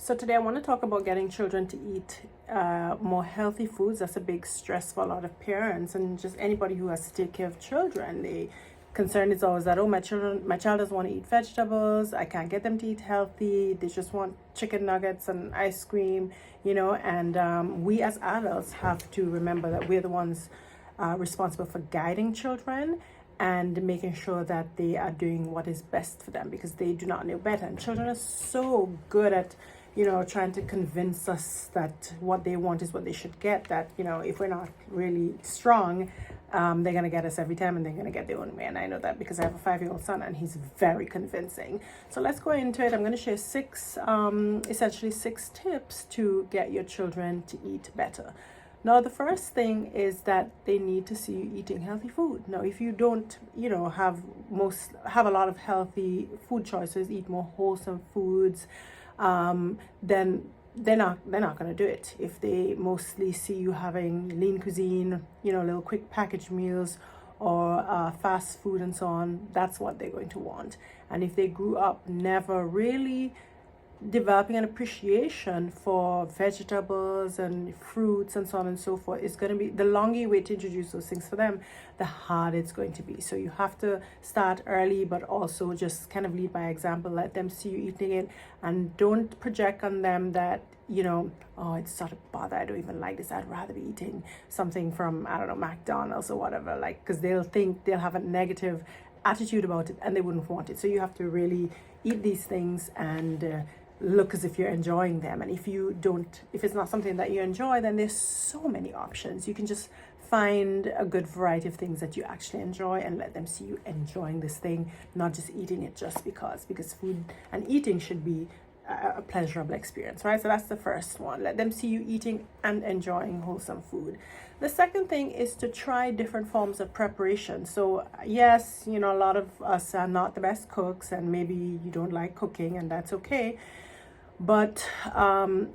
So today I want to talk about getting children to eat more healthy foods. That's a big stress for a lot of parents and just anybody who has to take care of children. The concern is always that, oh, my child doesn't want to eat vegetables. I can't get them to eat healthy. They just want chicken nuggets and ice cream, and we as adults have to remember that we're the ones responsible for guiding children and making sure that they are doing what is best for them, because they do not know better. And children are so good at trying to convince us that what they want is what they should get, that if we're not really strong, they're going to get us every time and they're going to get their own way. And I know that because I have a 5-year-old son and he's very convincing. So let's go into it. I'm going to share essentially six tips to get your children to eat better. Now, the first thing is that they need to see you eating healthy food. Now, if you don't, have a lot of healthy food choices, eat more wholesome foods, then they're not going to do it. If they mostly see you having lean cuisine, little quick packaged meals or fast food and so on, that's what they're going to want. And if they grew up never really developing an appreciation for vegetables and fruits and so on and so forth, it's going to be, the longer you wait to introduce those things for them, the harder it's going to be. So you have to start early, but also just kind of lead by example. Let them see you eating it, and don't project on them that oh, it's such a bother, I don't even like this, I'd rather be eating something from, I don't know, McDonald's or whatever, because they'll have a negative attitude about it and they wouldn't want it. So you have to really eat these things and look as if you're enjoying them. And if it's not something that you enjoy, then there's so many options. You can just find a good variety of things that you actually enjoy and let them see you enjoying this thing, not just eating it just because food and eating should be a pleasurable experience, right? So that's the first one. Let them see you eating and enjoying wholesome food. The second thing is to try different forms of preparation. So yes, a lot of us are not the best cooks, and maybe you don't like cooking, and that's okay. But some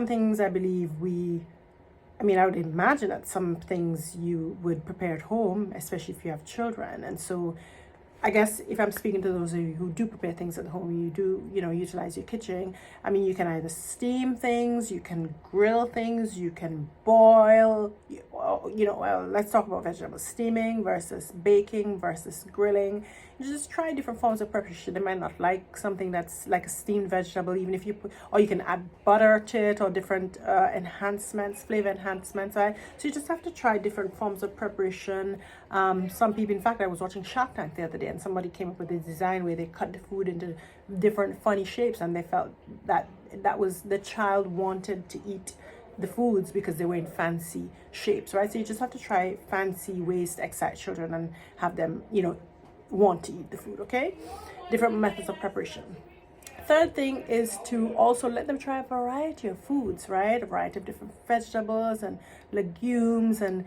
things I believe I would imagine that some things you would prepare at home, especially if you have children. And so I guess if I'm speaking to those of you who do prepare things at home, you do, utilize your kitchen. You can either steam things, you can grill things, you can boil, let's talk about vegetables. Steaming versus baking versus grilling. You just try different forms of preparation. They might not like something that's like a steamed vegetable, even if or you can add butter to it or different flavor enhancements, right? So you just have to try different forms of preparation. Some people, in fact, I was watching Shark Tank the other day, and somebody came up with a design where they cut the food into different funny shapes, and they felt that was the child wanted to eat the foods because they were in fancy shapes, right? So you just have to try fancy ways to excite children and have them, want to eat the food, okay? Different methods of preparation. Third thing is to also let them try a variety of foods, right? A variety of different vegetables and legumes and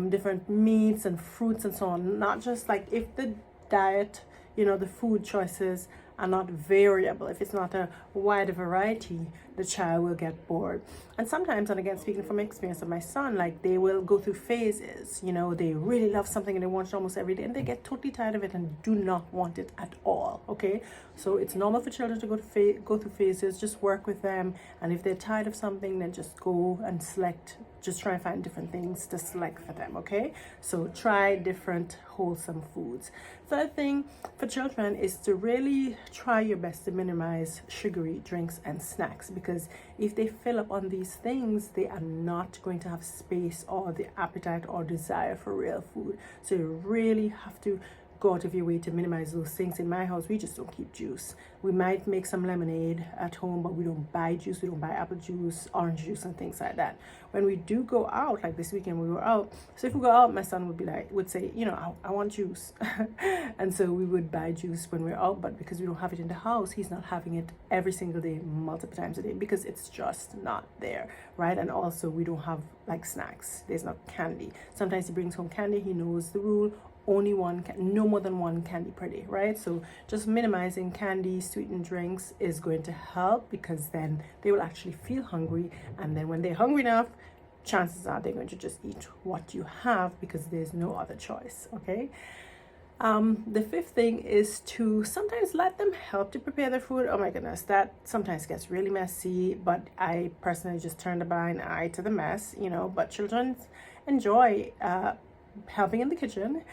different meats and fruits and so on. Not just like, if the diet, the food choices are not variable, if it's not a wide variety, the child will get bored. And sometimes, and again, speaking from experience of my son, like, they will go through phases. They really love something and they want it almost every day, and they get totally tired of it and do not want it at all. Okay, so it's normal for children to go through phases. Just work with them, and if they're tired of something, then just go and select. Just try and find different things to select for them. Okay, so try different wholesome foods. Third thing for children is to really try your best to minimize sugary drinks and snacks, because if they fill up on these things, they are not going to have space or the appetite or desire for real food. So you really have to go out of your way to minimize those things. In my house, we just don't keep juice. We might make some lemonade at home, but we don't buy juice. We don't buy apple juice, orange juice, and things like that. When we do go out, like this weekend we were out, so if we go out, my son would say, I want juice. And so we would buy juice when we're out, but because we don't have it in the house, he's not having it every single day, multiple times a day, because it's just not there, right? And also, we don't have like snacks. There's not candy. Sometimes he brings home candy. He knows the rule. Only no more than one candy per day, right? So just minimizing candy, sweetened drinks is going to help, because then they will actually feel hungry, and then when they're hungry enough, chances are they're going to just eat what you have because there's no other choice. Okay, The fifth thing is to sometimes let them help to prepare the food. Oh my goodness, that sometimes gets really messy, but I personally just turn a blind eye to the mess, but children enjoy helping in the kitchen.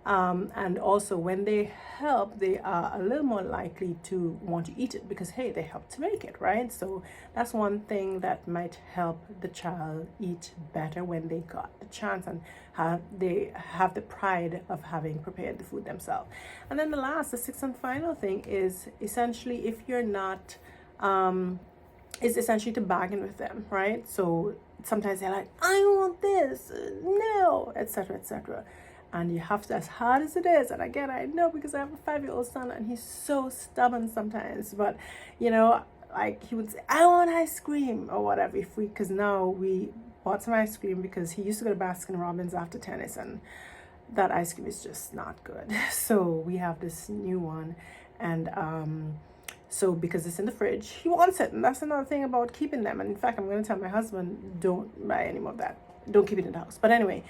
And also when they help, they are a little more likely to want to eat it because, hey, they helped to make it, right? So that's one thing that might help the child eat better when they got the chance and they have the pride of having prepared the food themselves. And then the sixth and final thing is essentially, if you're not, is essentially to bargain with them, right? So sometimes they're like, I want this, no, etc., etc. And you have to, as hard as it is, and again, I know because I have a 5-year-old son and he's so stubborn sometimes, but like he would say, I want ice cream or whatever, because now we bought some ice cream because he used to go to Baskin Robbins after tennis and that ice cream is just not good. So we have this new one, and so because it's in the fridge, he wants it, and that's another thing about keeping them. And in fact, I'm going to tell my husband, don't buy any more of that, don't keep it in the house. But anyway,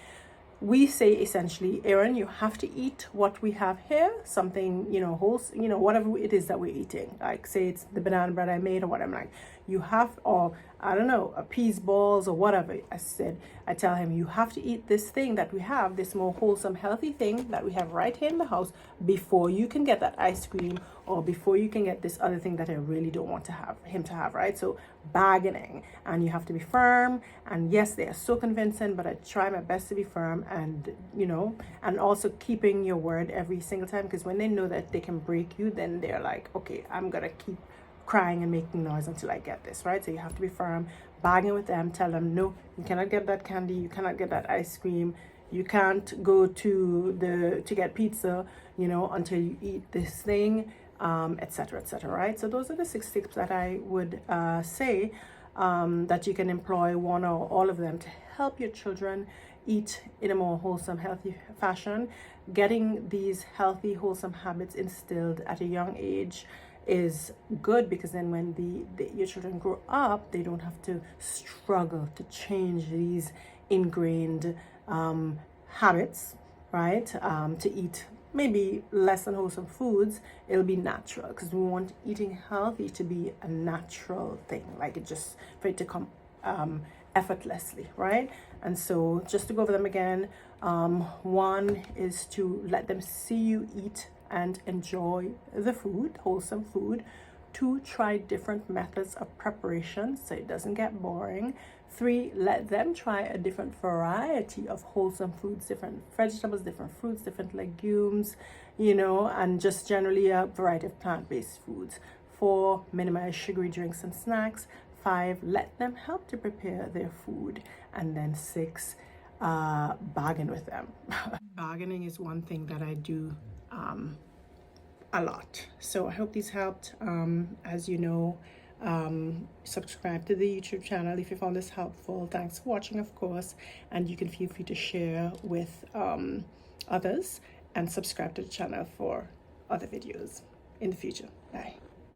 we say essentially, Aaron, you have to eat what we have here, something, wholesome, whatever it is that we're eating. Like say it's the banana bread I made or whatever. Like you have, or I don't know, a peas balls or whatever. I tell him, you have to eat this thing that we have, this more wholesome, healthy thing that we have right here in the house before you can get that ice cream or before you can get this other thing that I really don't want him to have, right? So bargaining, and you have to be firm. And yes, they are so convincing, but I try my best to be firm, and and also keeping your word every single time, because when they know that they can break you, then they're like, okay, I'm gonna keep crying and making noise until I get this, right? So you have to be firm, bargain with them, tell them, no, you cannot get that candy, you cannot get that ice cream, you can't go to get pizza, until you eat this thing, etc., etc., right? So those are the 6 tips that I would say that you can employ, one or all of them, to help your children eat in a more wholesome, healthy fashion. Getting these healthy, wholesome habits instilled at a young age is good, because then when your children grow up, they don't have to struggle to change these ingrained habits, right? To eat maybe less than wholesome foods. It'll be natural, because we want eating healthy to be a natural thing, like it just for it to come effortlessly, right? And so just to go over them again, one is to let them see you eat and enjoy the food, wholesome food. 2, try different methods of preparation so it doesn't get boring. 3, let them try a different variety of wholesome foods, different vegetables, different fruits, different legumes, and just generally a variety of plant-based foods. 4, minimize sugary drinks and snacks. 5, let them help to prepare their food. And then 6, bargain with them. Bargaining is one thing that I do a lot. So I hope these helped. As you know, subscribe to the YouTube channel if you found this helpful. Thanks for watching, of course, and you can feel free to share with others, and subscribe to the channel for other videos in the future. Bye.